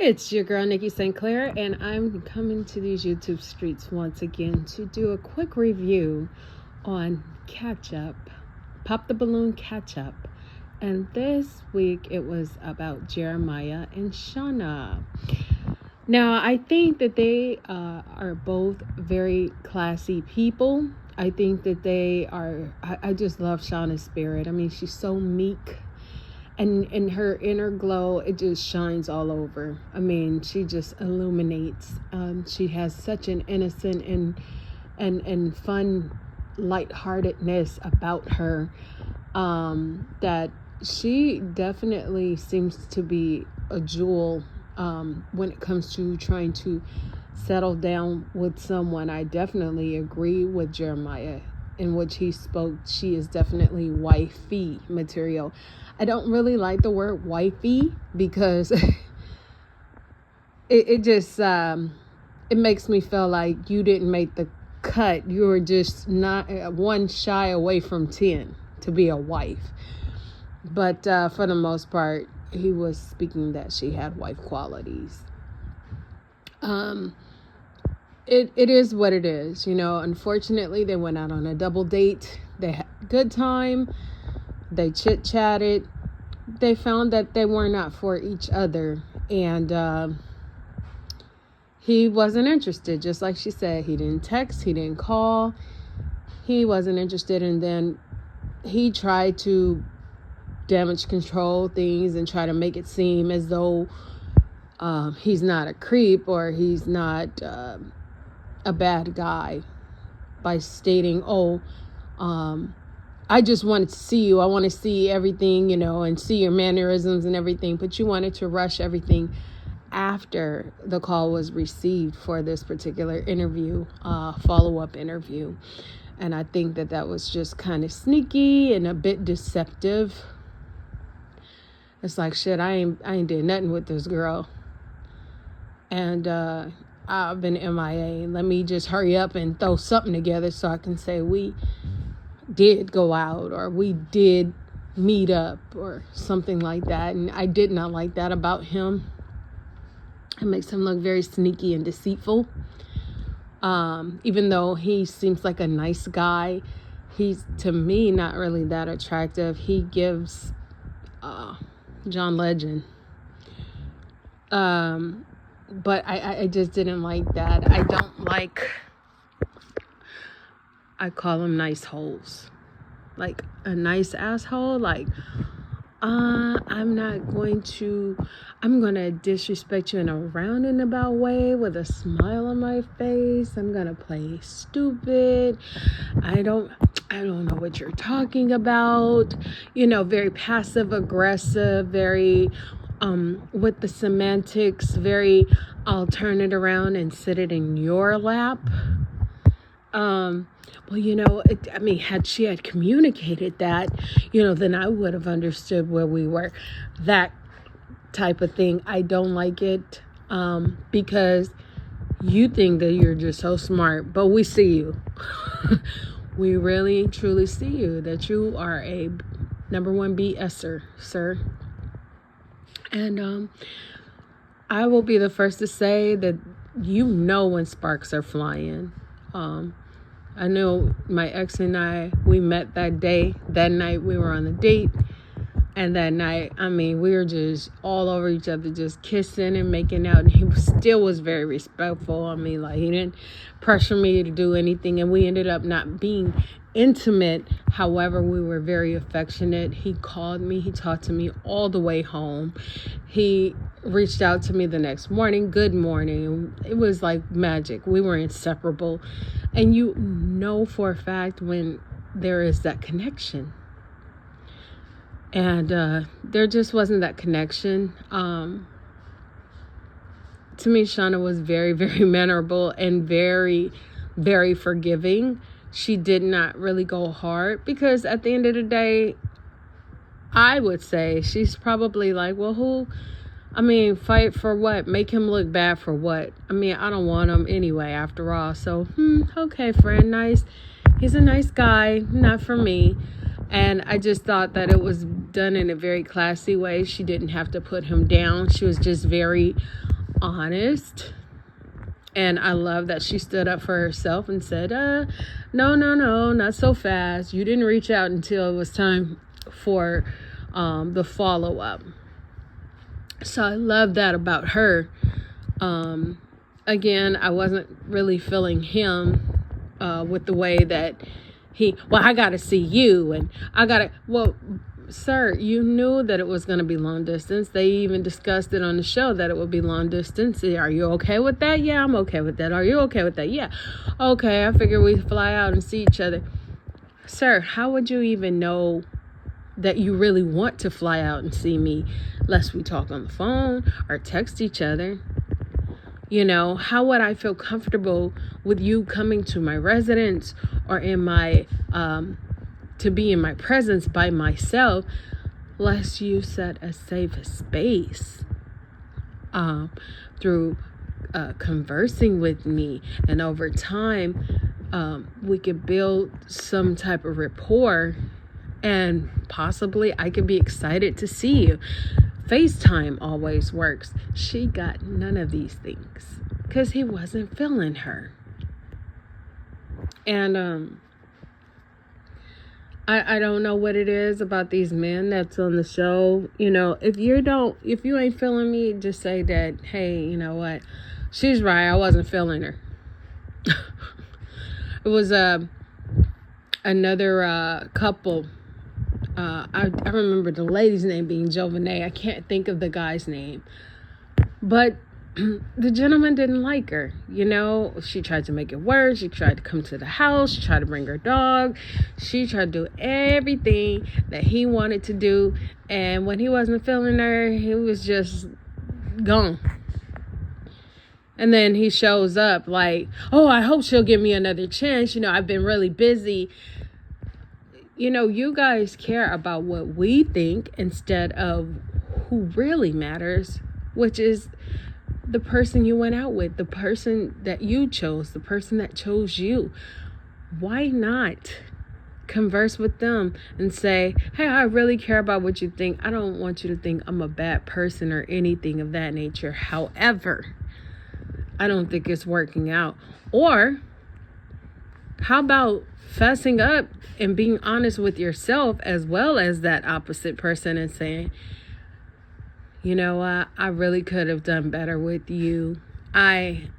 It's your girl Nikki St. Clair, and I'm coming to these YouTube streets once again to do a quick review on Catch Up, Pop the Balloon Catch Up. And this week it was about Jeremiah and Shana. Now, I think that they are both very classy people. I think that they are, I just love Shana's spirit. I mean, she's so meek. And her inner glow, it just shines all over. I mean, she just illuminates. She has such an innocent and fun lightheartedness about her that she definitely seems to be a jewel when it comes to trying to settle down with someone. I definitely agree with Jeremiah in which he spoke. She is definitely wifey material. I don't really like the word wifey because it just it makes me feel like you didn't make the cut. You were just not one shy away from 10 to be a wife. But for the most part, he was speaking that she had wife qualities. It is what it is, you know. Unfortunately, they went out on a double date. They had a good time. They chit-chatted. They found that they were not for each other. And he wasn't interested, just like she said. He didn't text. He didn't call. He wasn't interested. And then he tried to damage control things and try to make it seem as though he's not a creep or he's not a bad guy by stating, I just wanted to see you. I want to see everything, you know, and see your mannerisms and everything. But you wanted to rush everything after the call was received for this particular interview, follow-up interview. And I think that was just kind of sneaky and a bit deceptive. It's like, shit, I ain't did nothing with this girl. And I've been MIA. Let me just hurry up and throw something together so I can say we did go out or we did meet up or something like that. And I did not like that about him. It makes him look very sneaky and deceitful. Even though he seems like a nice guy, he's, to me, not really that attractive. He gives John Legend. But I just didn't like that. I don't like, I call them nice holes. Like a nice asshole. Like, I'm going to disrespect you in a roundabout way with a smile on my face. I'm going to play stupid. I don't know what you're talking about. You know, very passive aggressive, very with the semantics, very I'll turn it around and sit it in your lap. Well, you know, had she had communicated that, you know, then I would have understood where we were. That type of thing. I don't like it because you think that you're just so smart, but we see you. We really, truly see you, that you are a number one BSer, sir. And I will be the first to say that you know when sparks are flying. I know my ex and I, we met that day. That night we were on a date. And that night, we were just all over each other, just kissing and making out. And he still was very respectful. He didn't pressure me to do anything. And we ended up not being intimate. However, we were very affectionate. He called me. He talked to me all the way home. He reached out to me the next morning. Good morning. It was like magic. We were inseparable. And you know for a fact when there is that connection. And there just wasn't that connection. To me, Shana was very, very mannerable and very, very forgiving. She did not really go hard because at the end of the day, I would say she's probably like, well, fight for what? Make him look bad for what? I don't want him anyway, after all. So, okay, friend, nice. He's a nice guy, not for me. And I just thought that it was done in a very classy way. She didn't have to put him down. She was just very honest. And I love that she stood up for herself and said, no, not so fast. You didn't reach out until it was time for the follow-up. So I love that about her. Again, I wasn't really feeling him with the way that I got to see you, and well, sir, you knew that it was going to be long distance. They even discussed it on the show that it would be long distance. Are you okay with that? Yeah, I'm okay with that. Are you okay with that? Yeah. Okay, I figure we fly out and see each other. Sir, how would you even know that you really want to fly out and see me unless we talk on the phone or text each other? You know, how would I feel comfortable with you coming to my residence or in my, to be in my presence by myself, unless you set a safe space through conversing with me. And over time, we could build some type of rapport, and possibly I could be excited to see you. FaceTime always works. She got none of these things because he wasn't feeling her. And I don't know what it is about these men that's on the show. You know, if you ain't feeling me, just say that, hey, you know what? She's right. I wasn't feeling her. It was another couple. I remember the lady's name being Jovanay. I can't think of the guy's name. But the gentleman didn't like her. You know, she tried to make it worse. She tried to come to the house. She tried to bring her dog. She tried to do everything that he wanted to do. And when he wasn't feeling her, he was just gone. And then he shows up like, oh, I hope she'll give me another chance. You know, I've been really busy. You know, you guys care about what we think instead of who really matters, which is the person you went out with, the person that you chose, the person that chose you. Why not converse with them and say, hey, I really care about what you think. I don't want you to think I'm a bad person or anything of that nature. However, I don't think it's working out. Or how about fessing up and being honest with yourself as well as that opposite person and saying, you know what, I really could have done better with you. I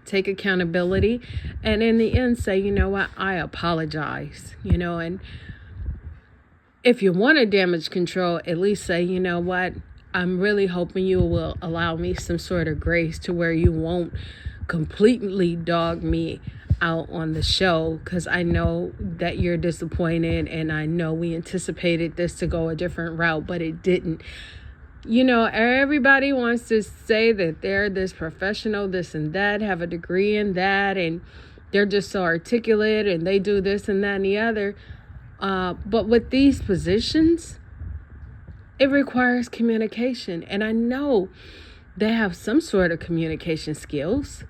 take accountability, and in the end say, you know what, I apologize. You know, and if you want to damage control, at least say, you know what, I'm really hoping you will allow me some sort of grace to where you won't completely dog me out on the show, because I know that you're disappointed, and I know we anticipated this to go a different route, but it didn't. You know, everybody wants to say that they're this professional, this and that, have a degree in that, and they're just so articulate, and they do this and that and the other. But with these positions, it requires communication, and I know they have some sort of communication skills.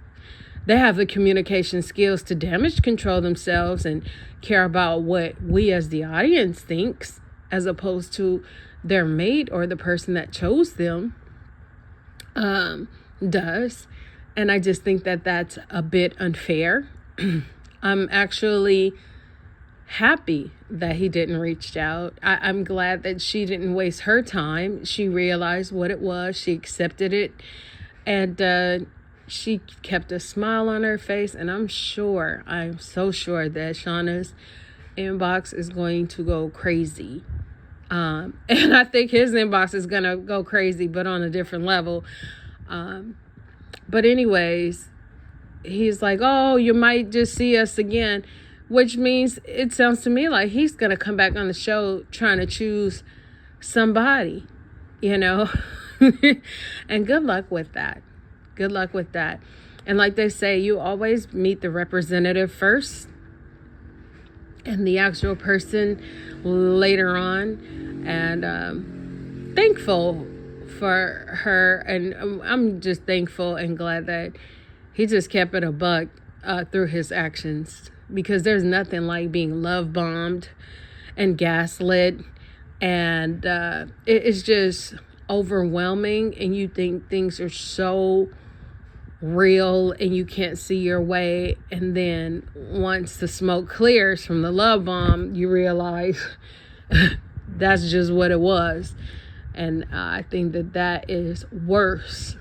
They have the communication skills to damage control themselves and care about what we as the audience thinks, as opposed to their mate or the person that chose them does. And I just think that that's a bit unfair. I'm actually happy that he didn't reach out. I'm glad that she didn't waste her time. She realized what it was. She accepted it. And she kept a smile on her face, and I'm so sure that Shana's inbox is going to go crazy. And I think his inbox is going to go crazy, but on a different level. But anyways, he's like, oh, you might just see us again, which means it sounds to me like he's going to come back on the show trying to choose somebody, you know. And good luck with that. Good luck with that. And like they say, you always meet the representative first and the actual person later on. And thankful for her. And I'm just thankful and glad that he just kept it a buck through his actions. because there's nothing like being love bombed and gaslit, and it's just overwhelming, and you think things are so real and you can't see your way, and then once the smoke clears from the love bomb, you realize that's just what it was. And I think that is worse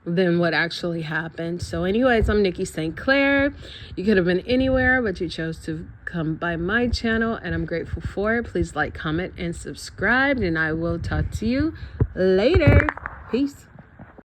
than what actually happened. So anyways, I'm Nikki St. Clair. You could have been anywhere, but you chose to come by my channel, and I'm grateful for it. Please like, comment, and subscribe, and I will talk to you later. Peace.